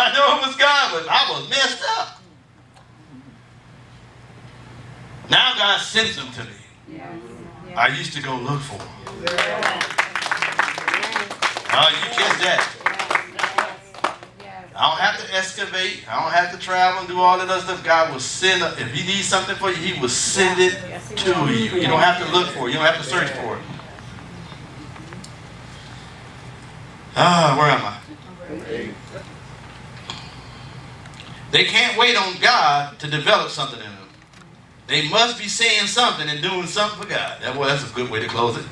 I know it was God, but I was messed up. Now God sends them to me. Yes. I used to go look for them. Oh, you catch that. I don't have to excavate. I don't have to travel and do all that other stuff. God will send it. If He needs something for you, He will send it to you. You don't have to look for it. You don't have to search for it. Where am I? They can't wait on God to develop something in them. They must be saying something and doing something for God. That's a good way to close it.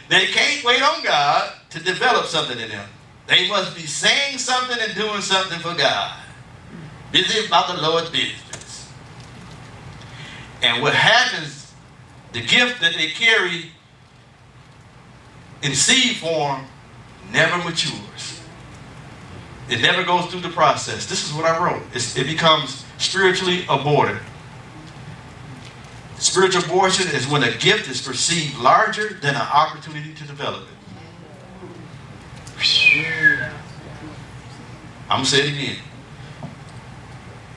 They can't wait on God to develop something in them. They must be saying something and doing something for God. Busy about the Lord's business. And what happens, the gift that they carry in seed form never matures. It never goes through the process. This is what I wrote. It becomes spiritually aborted. Spiritual abortion is when a gift is perceived larger than an opportunity to develop it. I'm going to say it again.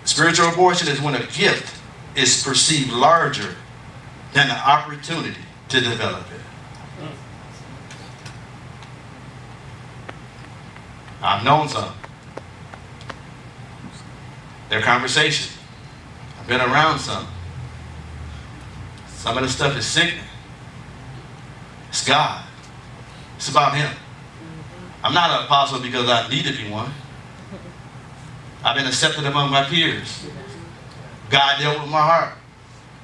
Spiritual abortion is when a gift is perceived larger than an opportunity to develop it. I've known some. Their conversation. I've been around some. Some of the stuff is sickening. It's God. It's about Him. I'm not an apostle because I need to be one. I've been accepted among my peers. God dealt with my heart.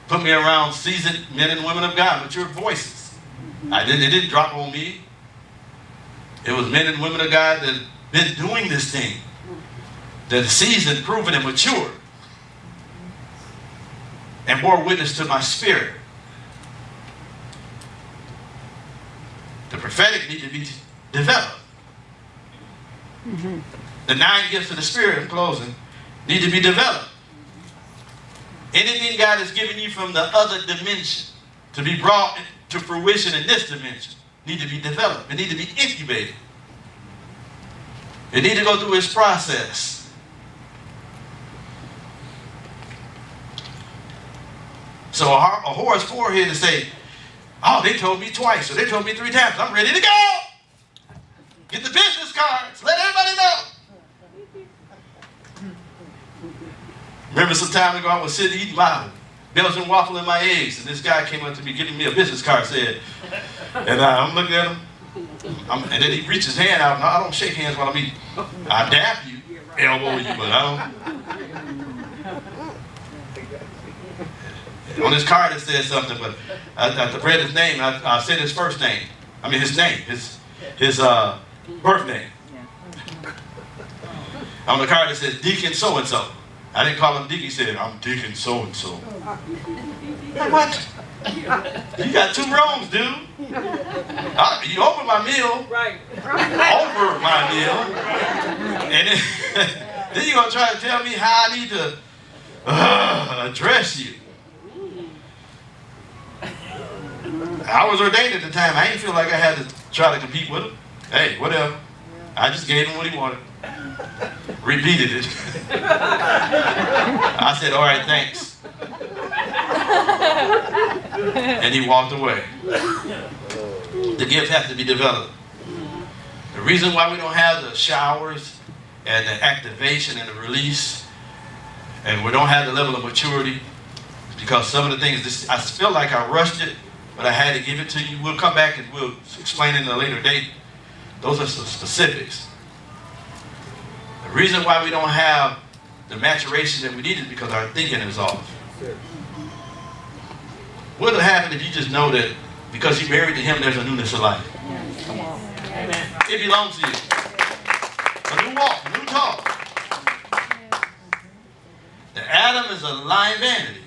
Put me around seasoned men and women of God, mature voices. It didn't drop on me. It was men and women of God that been doing this thing. That seasoned, proven, and mature. And bore witness to my spirit. The prophetic need to be developed. The 9 gifts of the Spirit, in closing, need to be developed. Anything God has given you from the other dimension to be brought to fruition in this dimension need to be developed. It need to be incubated. It need to go through its process. So a whore's forehead to say, oh, they told me twice, or they told me 3 times. I'm ready to go. Get the business cards. Let everybody know. Remember some time ago, I was sitting eating my Belgian waffle and my eggs, and this guy came up to me giving me a business card, said, and I'm looking at him, and then he reached his hand out. No, I don't shake hands while I'm eating. I dap you, elbow you, but I don't. On his card it said something, but I read his name. I said his first name. I mean his name, his birth name. On the card it says Deacon so and so. I didn't call him Deacon. He said, I'm Deacon so and so. What? You got 2 wrongs, dude. You opened my meal. Right. Over my meal. And then you're gonna try to tell me how I need to address you. I was ordained at the time. I didn't feel like I had to try to compete with him. Hey, whatever. I just gave him what he wanted. Repeated it. I said, all right, thanks. And he walked away. The gift has to be developed. The reason why we don't have the showers and the activation and the release, and we don't have the level of maturity, is because some of the things, I feel like I rushed it, but I had to give it to you. We'll come back and we'll explain it in a later date. Those are some specifics. The reason why we don't have the maturation that we need is because our thinking is off. What will happen if you just know that because you're married to Him, there's a newness of life? Come on. Amen. It belongs to you. A new walk, a new talk. The Adam is a lying vanity.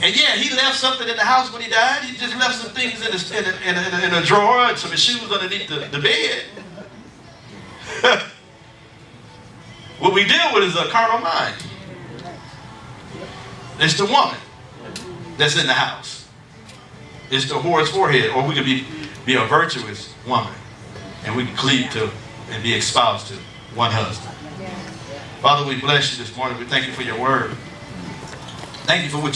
And yeah, he left something in the house when he died. He just left some things in a drawer and some shoes underneath the bed. What we deal with is a carnal mind. It's the woman that's in the house. It's the whore's forehead. Or we could be a virtuous woman. And we can cleave to and be espoused to one husband. Father, we bless you this morning. We thank you for your word. Thank you for what you